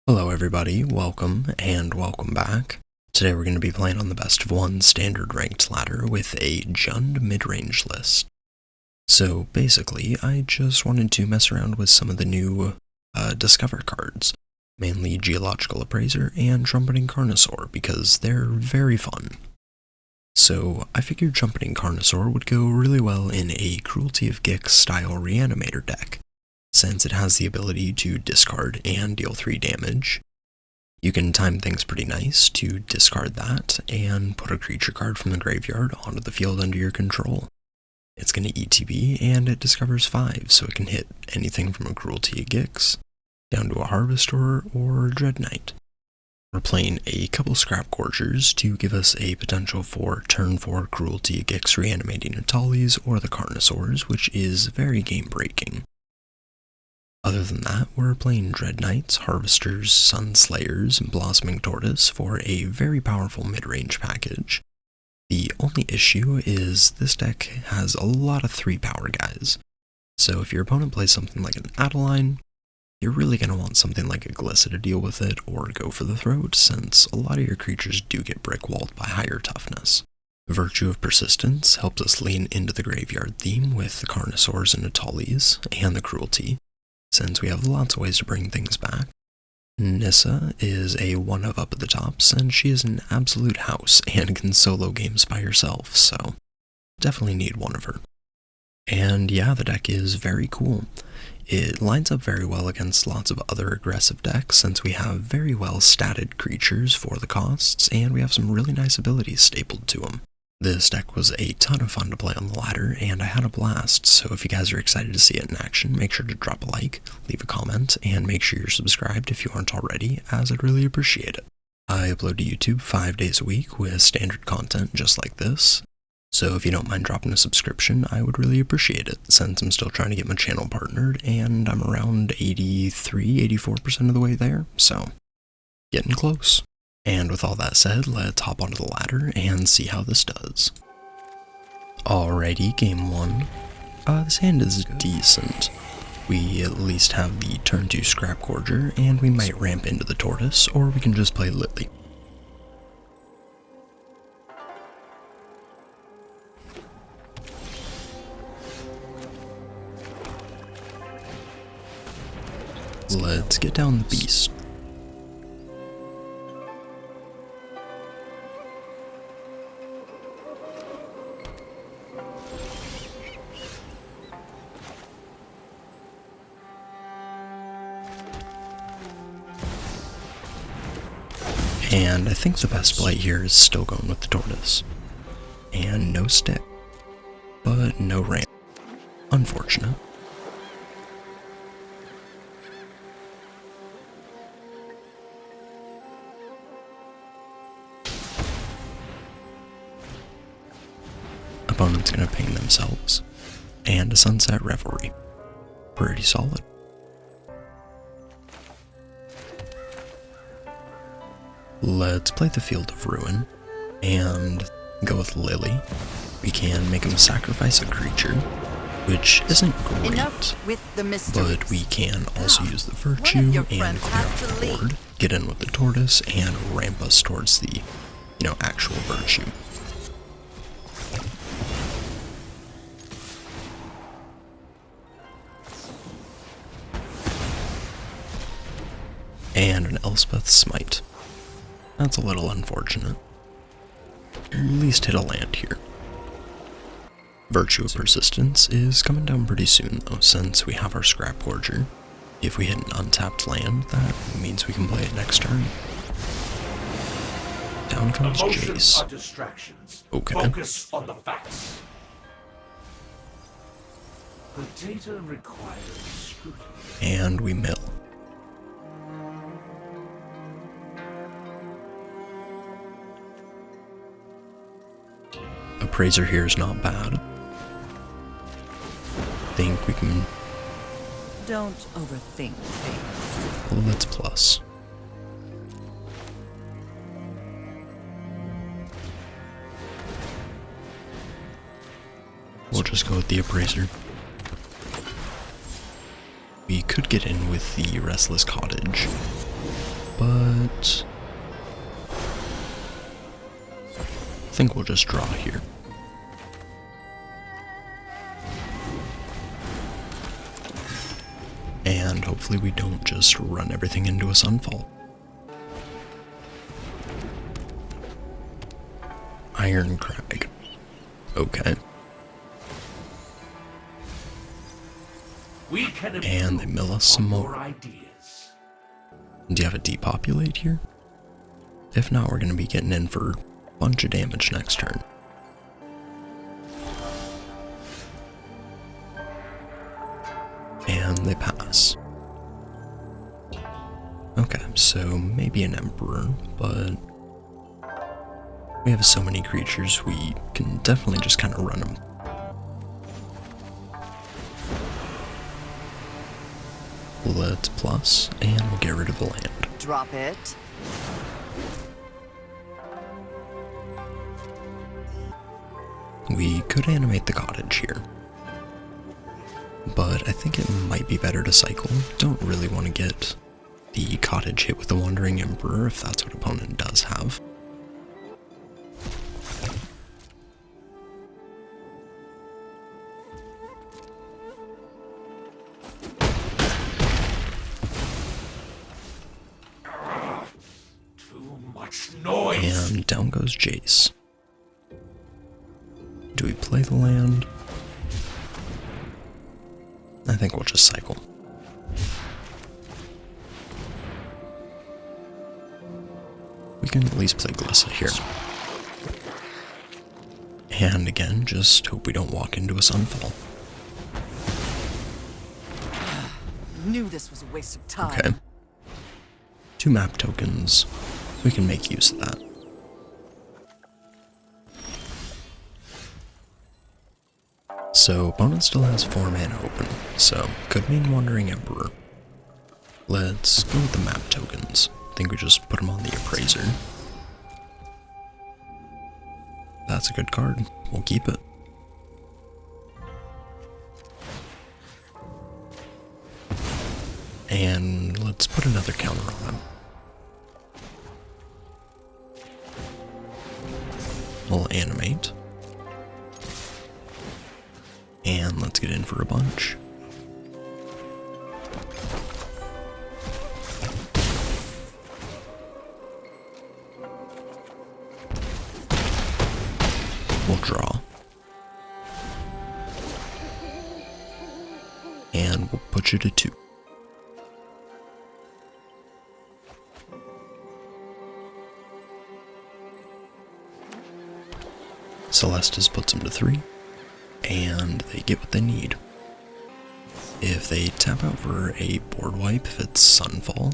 Hello everybody, welcome and welcome back. Today we're going to be playing on the best of one standard ranked ladder with a Jund midrange list. So basically, I just wanted to mess around with some of the new Discover cards, mainly Geological Appraiser and Trumpeting Carnosaur, because they're very fun. So I figured Trumpeting Carnosaur would go really well in a Cruelty of Gix style Reanimator deck, since it has the ability to discard and deal 3 damage. You can time things pretty nice to discard that and put a creature card from the graveyard onto the field under your control. It's going to ETB and it discovers 5, so it can hit anything from a Cruelty of Gix down to a Harvester or Dread Knight. We're playing a couple Scrap Gorgers to give us a potential for turn 4 Cruelty of Gix reanimating Atalis or the Carnosaurs, which is very game breaking. Other than that, we're playing Dread Knights, Harvesters, Sunslayers, and Blossoming Tortoise for a very powerful mid-range package. The only issue is this deck has a lot of 3-power guys, so if your opponent plays something like an Adeline, you're really going to want something like a Glissa to deal with it or go for the throat, since a lot of your creatures do get brick-walled by higher toughness. Virtue of Persistence helps us lean into the graveyard theme with the Carnosaurs and Atalis, and the Cruelty, since we have lots of ways to bring things back. Nissa is a 1-of up at the tops, and she is an absolute house and can solo games by herself, so definitely need one of her. And yeah, the deck is very cool. It lines up very well against lots of other aggressive decks, since we have very well statted creatures for the costs, and we have some really nice abilities stapled to them. This deck was a ton of fun to play on the ladder, and I had a blast, so if you guys are excited to see it in action, make sure to drop a like, leave a comment, and make sure you're subscribed if you aren't already, as I'd really appreciate it. I upload to YouTube 5 days a week with standard content just like this, so if you don't mind dropping a subscription, I would really appreciate it, since I'm still trying to get my channel partnered, and I'm around 83–84% of the way there, so getting close. And with all that said, let's hop onto the ladder and see how this does. Alrighty, game 1. This hand is decent. We at least have the turn 2 Scrap Gorger, and we might ramp into the Tortoise, or we can just play Lily. Let's get down the beast. And I think the best play here is still going with the Tortoise. And no stick, but no ramp. Unfortunate. Opponent's gonna ping themselves. And a Sunset Revelry. Pretty solid. Let's play the Field of Ruin, and go with Lily. We can make him sacrifice a creature, which isn't great, but we can also use the Virtue and clear off the board, get in with the Tortoise, and ramp us towards the, actual Virtue. And an Elspeth's Smite. That's a little unfortunate. At least hit a land here. Virtue of Persistence is coming down pretty soon though, since we have our Scrap Gorger. If we hit an untapped land, that means we can play it next turn. Down comes Jace. Okay. Focus on the facts. The data requires scrutiny. And we mill. Appraiser here is not bad. Think we can... Don't overthink things. Well, let's plus. We'll just go with the Appraiser. We could get in with the Restless Cottage. but I think we'll just draw here. And hopefully we don't just run everything into a Sunfall. Iron Crag. Okay. We can And they mill us some more. ideas. Do you have a depopulate here? If not, we're going to be getting in for a bunch of damage next turn. And they pass. Okay, so maybe an Emperor, but we have so many creatures, we can definitely just kind of run them. Let's plus, and we'll get rid of the land. Drop it. We could animate the cottage here, but I think it might be better to cycle. Don't really want to get the cottage hit with the Wandering Emperor if that's what opponent does have. Too much noise. And down goes Jace. Do we play the land? I think we'll just cycle. We can at least play Glissa here. And again, just hope we don't walk into a Sunfall. Knew this was a waste of time. Okay. 2 map tokens. We can make use of that. So, opponent still has 4 mana open, so could mean Wandering Emperor. Let's go with the map tokens. I think we just put them on the Appraiser. That's a good card. We'll keep it. And let's put another counter on them. We'll animate. And let's get in for a bunch. We'll draw. And we'll put you to 2. Celestis puts them to 3. And they get what they need. If they tap out for a board wipe, if it's Sunfall,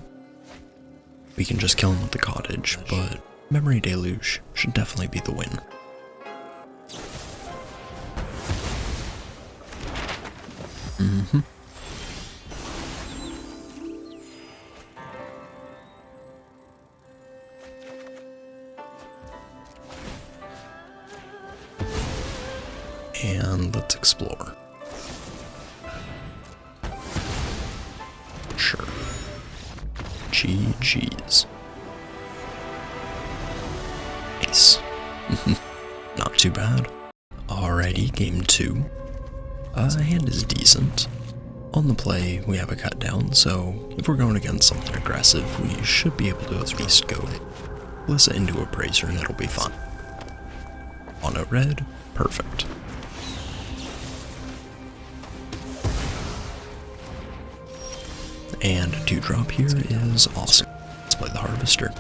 we can just kill them with the cottage, but Memory Deluge should definitely be the win. And let's explore. Sure. GG's. Nice. Not too bad. Alrighty, game 2. Hand is decent. On the play, we have a cut down, so if we're going against something aggressive, we should be able to at least go Glissa into Appraiser and it'll be fun. On a red, perfect. And a 2-drop here is awesome. Let's play the Harvester.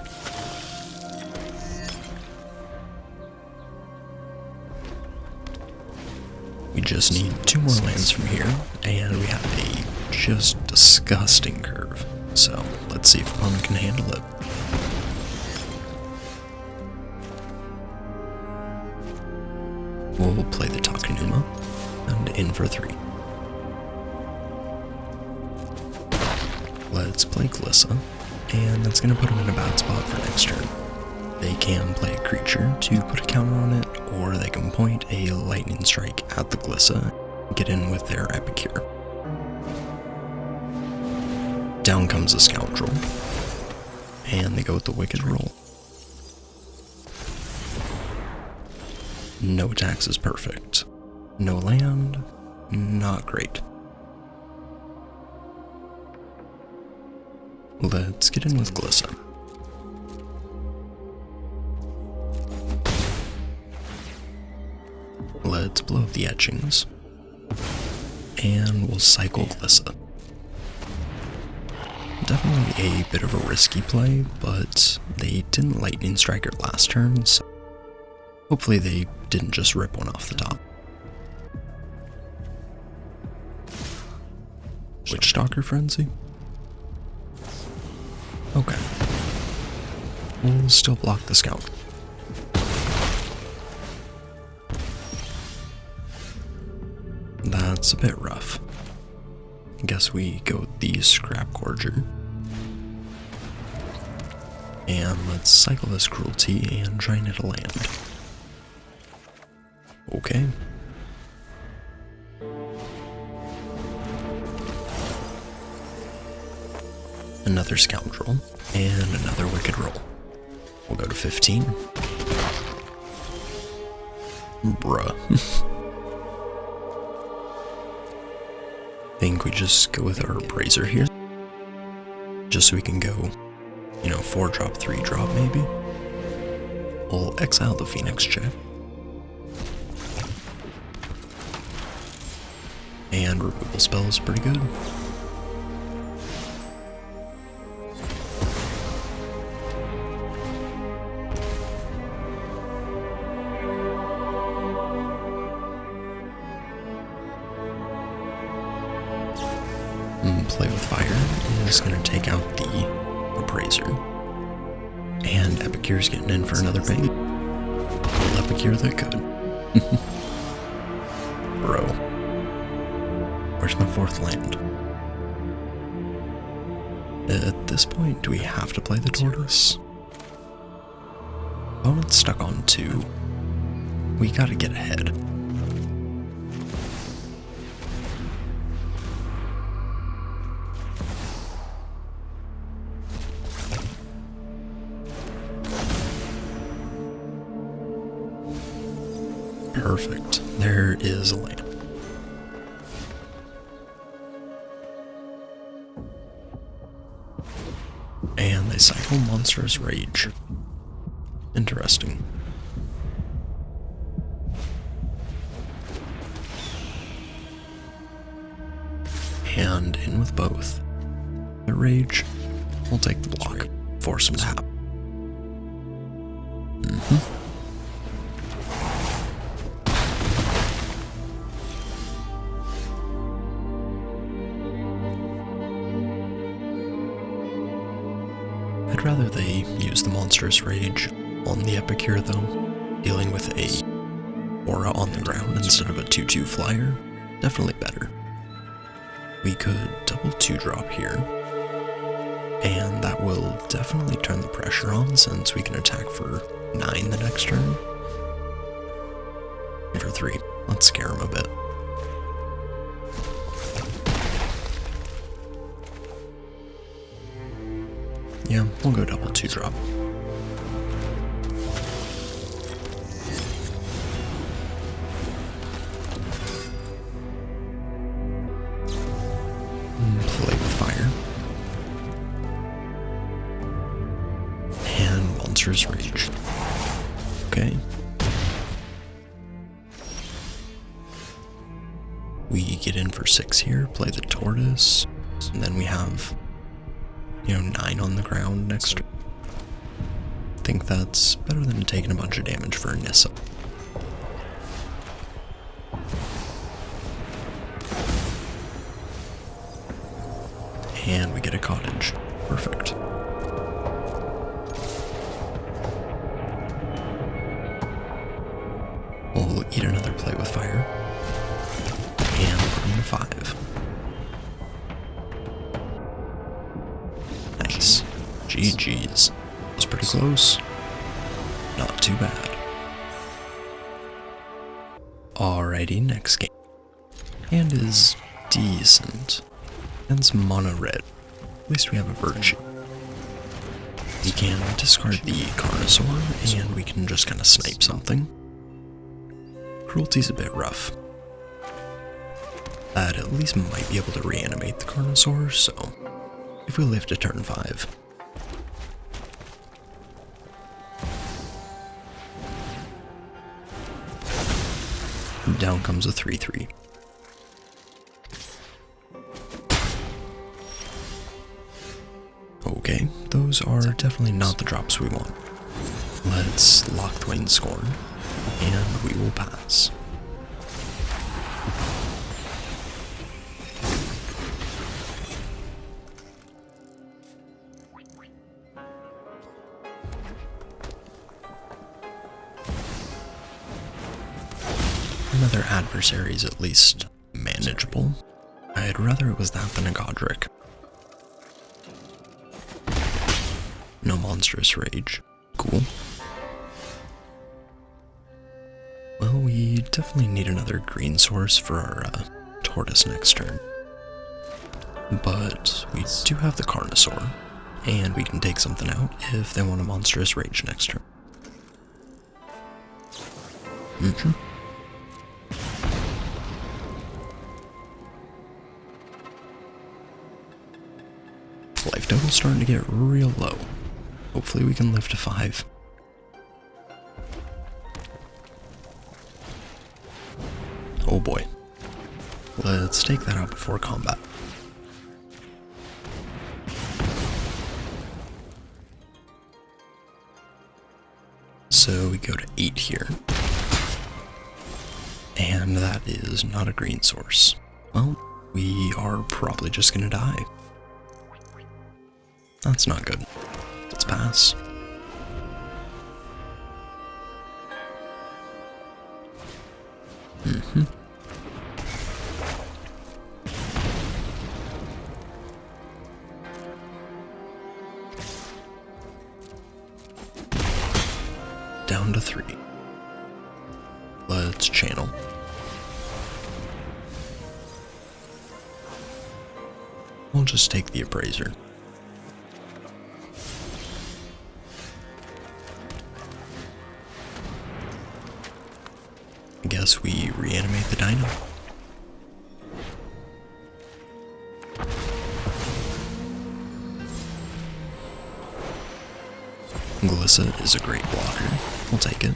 We just need 2 more lands from here, and we have a just disgusting curve. So let's see if opponent can handle it. We'll play the Takenuma, and in for 3. Let's play Glissa, and that's going to put them in a bad spot for next turn. They can play a creature to put a counter on it, or they can point a lightning strike at the Glissa and get in with their Epicure. Down comes a Scoundrel, And they go with the Wicked roll. No attacks is perfect. No land, not great. Let's get in with Glissa. Let's blow up the etchings. And we'll cycle Glissa. Definitely a bit of a risky play, but they didn't Lightning Strike it last turn, so hopefully they didn't just rip one off the top. Witchstalker Frenzy? Okay. We'll still block the Scout. That's a bit rough. I guess we go with the Scrap Gorger. And let's cycle this Cruelty and try and hit a land. Okay. Another Scoundrel, and another Wicked roll. We'll go to 15. Bruh. Think we just go with our Appraiser here. Just so we can go, 4-drop, 3-drop maybe. We'll exile the Phoenix check. And removal spell is pretty good. Play with Fire is going to take out the Appraiser. And Epicure's getting in for another bait. Well, Epicure that could. Bro. Where's my 4th land? At this point, do we have to play the Tortoise? Opponent's stuck on 2. We gotta get ahead. Perfect. There is a land. And they cycle Monstrous Rage. Interesting. And in with both. The Rage, we'll take the block. Force them to happen. I'd rather they use the Monstrous Rage on the Epicure though. Dealing with a aura on the ground instead of a 2/2 flyer, definitely better. We could double 2-drop here, and that will definitely turn the pressure on since we can attack for 9 the next turn. For 3, let's scare him a bit. Yeah, we'll go double 2-drop. Play with Fire. And Monstrous Rage. Okay. We get in for 6 here, play the Tortoise, and then we have 9 on the ground next. I think that's better than taking a bunch of damage for Nissa. And we get a Cottage. Perfect. We'll eat another Play with Fire. And put him to 5. Nice. GG's. That was pretty close. Not too bad. Alrighty, next game. Hand is decent. Hand's mono red. At least we have a Virtue. We can discard the Carnosaur, and we can just kind of snipe something. Cruelty's a bit rough. That at least might be able to reanimate the Carnosaur, so if we live to turn 5. Down comes a 3/3. Okay, those are definitely not the drops we want. Let's Lochthwain Scorn, and we will pass. Another adversary is at least manageable. I'd rather it was that than a Godric. No monstrous rage. Cool. Well, we definitely need another green source for our tortoise next turn. But we do have the Carnosaur, and we can take something out if they want a monstrous rage next turn. Life total's starting to get real low. Hopefully we can live to 5. Oh boy. Let's take that out before combat. So we go to 8 here. And that is not a green source. Well, we are probably just gonna die. That's not good. Let's pass. Down to 3. Let's channel. We'll just take the Appraiser. I guess we reanimate the dino. Glissa is a great blocker. We'll take it.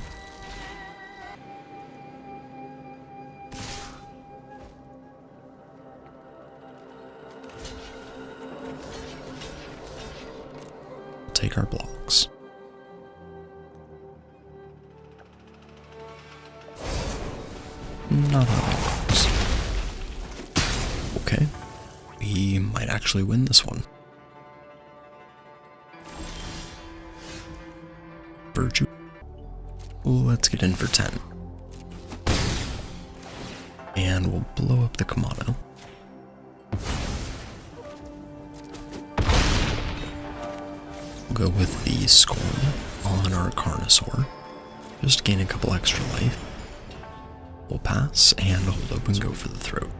We'll take our blocks. Not how that works. Okay. We might actually win this one. Virtue. Let's get in for 10. And we'll blow up the Kamado. We'll go with the Scorn on our Carnosaur. Just gain a couple extra life. We'll pass and hold up and go for the throat.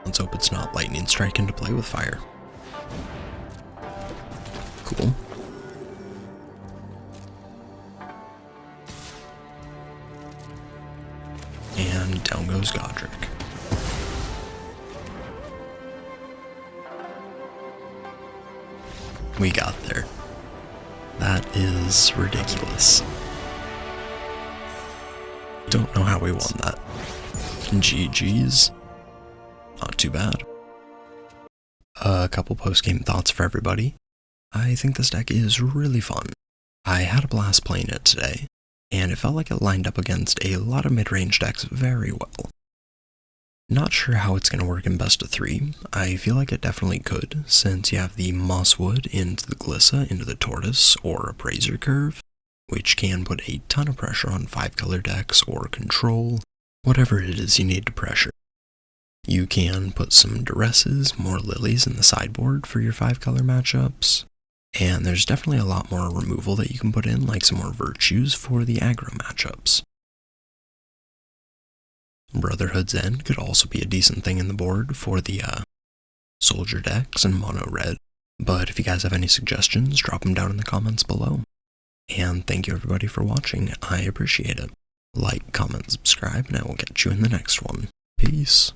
Let's hope it's not lightning strike into play with fire. Cool. And down goes Godric. We got there. That is ridiculous. Don't know how we won that. GG's. Not too bad. A couple post-game thoughts for everybody. I think this deck is really fun. I had a blast playing it today, and it felt like it lined up against a lot of mid-range decks very well. Not sure how it's going to work in best of 3. I feel like it definitely could, since you have the Mosswood into the Glissa into the Tortoise or Appraiser curve, which can put a ton of pressure on 5-color decks or control, whatever it is you need to pressure. You can put some Duresses, more Lilies in the sideboard for your 5-color matchups, and there's definitely a lot more removal that you can put in, like some more Virtues for the aggro matchups. Brotherhood's End could also be a decent thing in the board for the soldier decks and mono red, But if you guys have any suggestions, drop them down in the comments below. And thank you everybody for watching, I appreciate it. Like, comment, subscribe, and I will catch you in the next one. Peace.